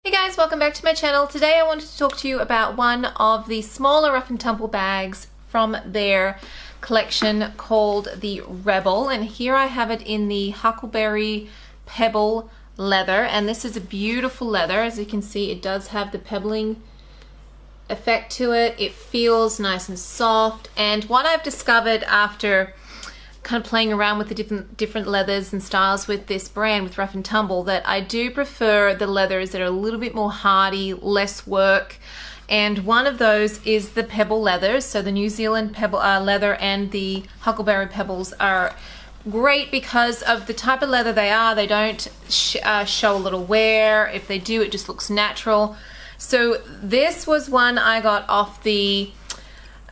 Hey guys, welcome back to my channel. Today I wanted to talk to you about one of the smaller Rough and Tumble bags from their collection called the Rebel, and here I have it in the Huckleberry Pebble leather, and this is a beautiful leather. As you can see, it does have the pebbling effect to it. It feels nice and soft, and what I've discovered after kind of playing around with the different leathers and styles with this brand, with Rough and Tumble, that I do prefer the leathers that are a little bit more hardy, less work, and one of those is the Pebble leathers. So the New Zealand Pebble leather and the Huckleberry Pebbles are great because of the type of leather they are. They don't show a little wear. If they do, it just looks natural. So this was one I got off the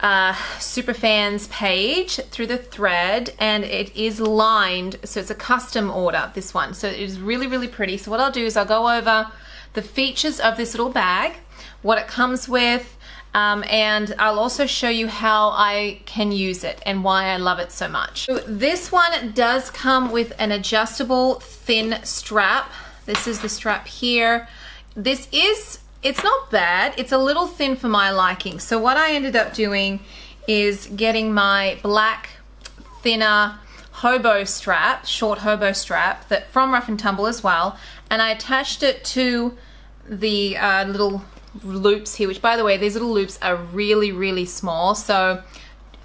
Superfans page through the thread, and it is lined, so it's a custom order, this one. So it is really, really pretty. So what I'll do is I'll go over the features of this little bag, what it comes with, and I'll also show you how I can use it and why I love it so much. So this one does come with an adjustable thin strap. This is the strap here. It's not bad. It's a little thin for my liking. So what I ended up doing is getting my black, thinner hobo strap, short hobo strap, that from Rough and Tumble as well, and I attached it to the little loops here, which, by the way, these little loops are really, really small, so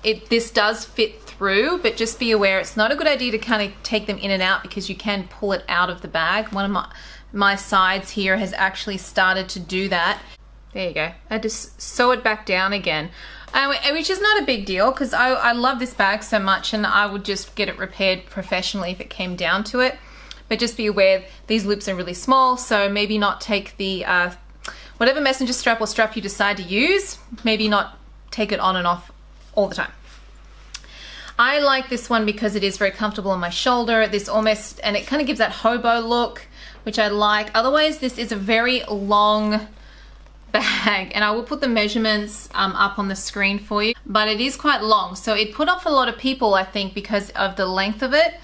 this does fit through, but just be aware it's not a good idea to kind of take them in and out because you can pull it out of the bag. One of my sides here has actually started to do that. There you go. I just sew it back down again, which is not a big deal because I love this bag so much, and I would just get it repaired professionally if it came down to it. But just be aware these loops are really small, so maybe not take the whatever messenger strap or strap you decide to use, maybe not take it on and off all the time. I like this one because it is very comfortable on my shoulder. And it kind of gives that hobo look, which I like. Otherwise, this is a very long bag, and I will put the measurements up on the screen for you, but it is quite long, so it put off a lot of people, I think, because of the length of it.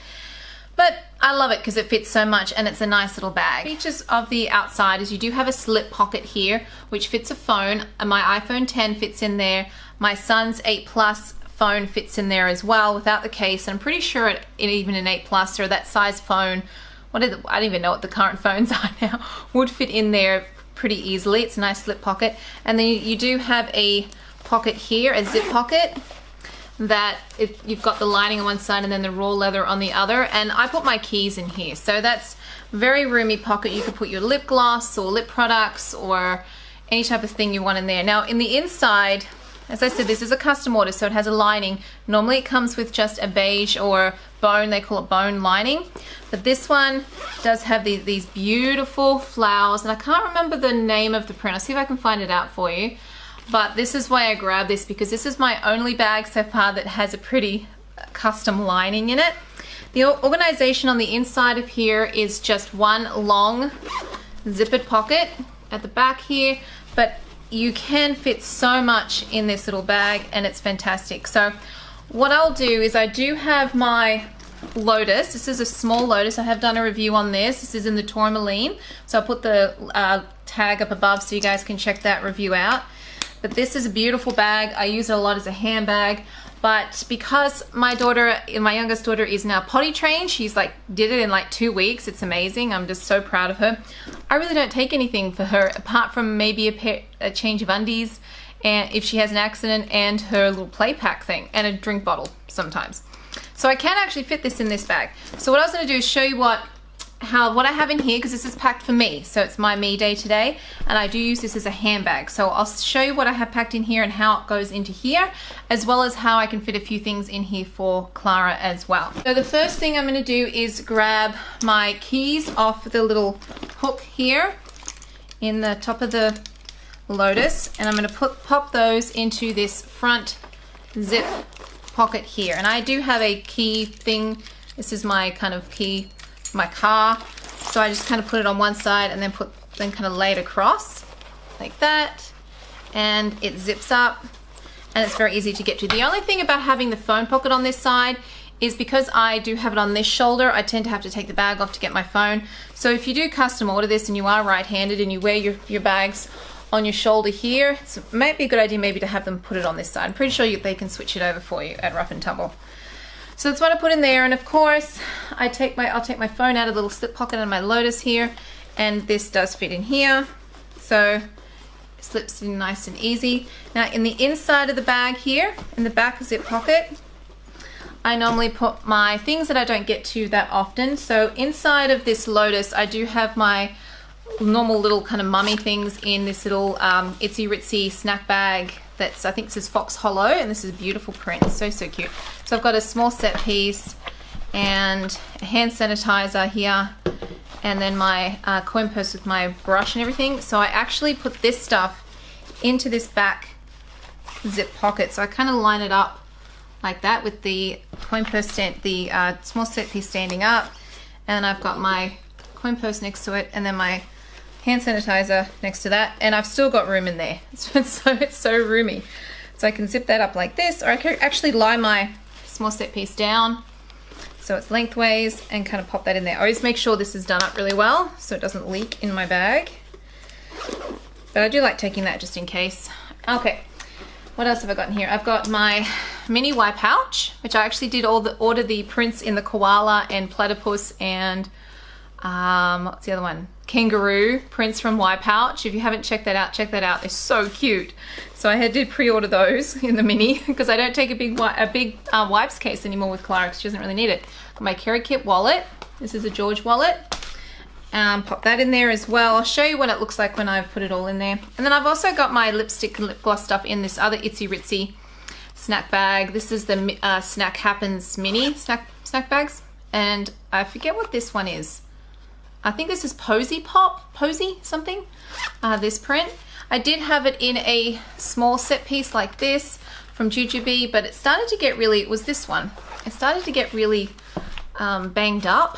But I love it because it fits so much, and it's a nice little bag. Features of the outside is you do have a slip pocket here, which fits a phone. My iPhone 10 fits in there. My son's 8 Plus phone fits in there as well without the case, and I'm pretty sure even an 8 Plus or that size phone, I don't even know what the current phones are now, would fit in there pretty easily. It's a nice slip pocket. And then you do have a pocket here, a zip pocket, that if you've got the lining on one side and then the raw leather on the other, and I put my keys in here, so that's very roomy pocket. You could put your lip gloss or lip products or any type of thing you want in there. Now in the inside, as I said, this is a custom order, so it has a lining. Normally it comes with just a beige or bone, they call it bone lining, but this one does have these beautiful flowers, and I can't remember the name of the print. I'll see if I can find it out for you. But this is why I grabbed this, because this is my only bag so far that has a pretty custom lining in it. The organization on the inside of here is just one long zippered pocket at the back here, but you can fit so much in this little bag, and it's fantastic. So what I'll do is I do have my Lotus. This is a small Lotus. I have done a review on this. This is in the tourmaline, so I'll put the tag up above so you guys can check that review out. But this is a beautiful bag. I use it a lot as a handbag, but because my youngest daughter is now potty trained, she's did it in 2 weeks. It's amazing. I'm just so proud of her. I really don't take anything for her apart from maybe a change of undies, and if she has an accident, and her little play pack thing, and a drink bottle sometimes. So I can actually fit this in this bag. So what I was going to do is show you what I have in here, because this is packed for me, so it's my me day today, and I do use this as a handbag. So I'll show you what I have packed in here and how it goes into here, as well as how I can fit a few things in here for Clara as well. So the first thing I'm going to do is grab my keys off the little hook here in the top of the Lotus, and I'm going to pop those into this front zip pocket here. And I do have a key thing. This is my kind of key, my car, so I just kind of put it on one side and then kind of lay it across like that, and it zips up, and it's very easy to get to. The only thing about having the phone pocket on this side is because I do have it on this shoulder, I tend to have to take the bag off to get my phone. So if you do custom order this and you are right-handed and you wear your bags on your shoulder here, it might be a good idea maybe to have them put it on this side. I'm pretty sure they can switch it over for you at Rough and Tumble. So that's what I put in there, and of course I'll take my phone out of the little slip pocket on my Lotus here, and this does fit in here. So it slips in nice and easy. Now in the inside of the bag here, in the back zip pocket, I normally put my things that I don't get to that often. So inside of this Lotus, I do have my normal little kind of mummy things in this little itsy ritzy snack bag that's, I think this is Fox Hollow, and this is a beautiful print. It's so, so cute. So I've got a small set piece and a hand sanitizer here, and then my coin purse with my brush and everything. So I actually put this stuff into this back zip pocket. So I kind of line it up like that with the coin purse the small set piece standing up, and I've got my coin purse next to it, and then my hand sanitizer next to that, and I've still got room in there. It's so roomy. So I can zip that up like this, or I can actually lie my small set piece down so it's lengthways and kind of pop that in there. I always make sure this is done up really well so it doesn't leak in my bag. But I do like taking that just in case. Okay, what else have I got in here? I've got my mini Y pouch, which I actually did order the prints in the koala and platypus and what's the other one? Kangaroo prints from Y pouch. If you haven't checked that out, check that out. They're so cute. So I did pre-order those in the mini because I don't take a big wipes case anymore with Clara because she doesn't really need it. Got my Carry Kit wallet. This is a George wallet. Pop that in there as well. I'll show you what it looks like when I've put it all in there. And then I've also got my lipstick and lip gloss stuff in this other itsy ritzy snack bag. This is the Snack Happens mini snack bags, and I forget what this one is. I think this is Posy something, this print. I did have it in a small set piece like this from Jujubee, but it started to get really, it was this one. It started to get really banged up.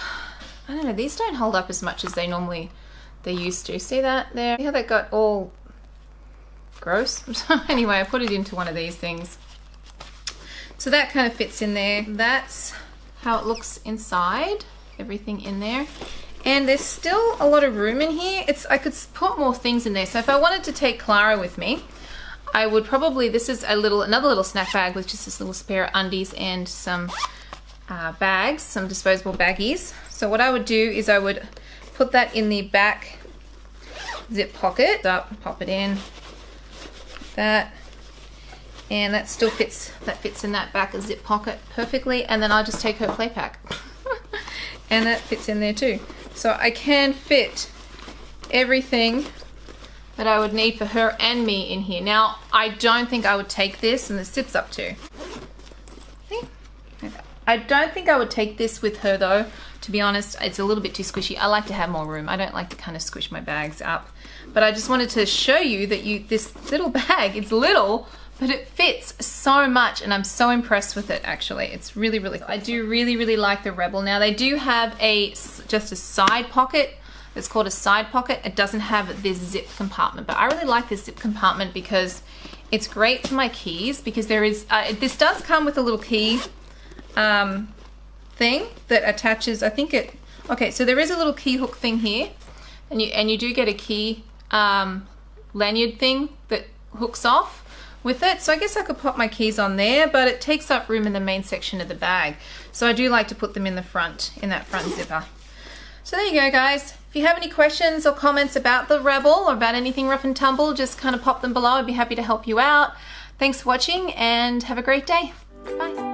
I don't know, these don't hold up as much as they used to. See that there? See how that got all gross? Anyway, I put it into one of these things. So that kind of fits in there. That's how it looks inside, everything in there. And there's still a lot of room in here. I could put more things in there. So if I wanted to take Clara with me, I would probably, this is another little snack bag with just this little spare undies and some bags, some disposable baggies. So what I would do is I would put that in the back zip pocket, pop it in, like that, and that still fits in that back zip pocket perfectly. And then I'll just take her play pack. And that fits in there too. So I can fit everything that I would need for her and me in here. Now, I don't think I would take this, and the zip's up too. See? I don't think I would take this with her though. To be honest, it's a little bit too squishy. I like to have more room. I don't like to kind of squish my bags up. But I just wanted to show you that this little bag, it's little, but it fits so much, and I'm so impressed with it actually. It's really, really, I do really like the Rebel. Now they do have just a side pocket. It's called a side pocket. It doesn't have this zip compartment, but I really like this zip compartment because it's great for my keys, because there is, this does come with a little key thing that attaches, I think okay, so there is a little key hook thing here, and you do get a key lanyard thing that hooks off with it. So I guess I could pop my keys on there, but it takes up room in the main section of the bag. So I do like to put them in the front, in that front zipper. So there you go, guys. If you have any questions or comments about the Rebel or about anything Rough and Tumble, just kind of pop them below. I'd be happy to help you out. Thanks for watching and have a great day. Bye.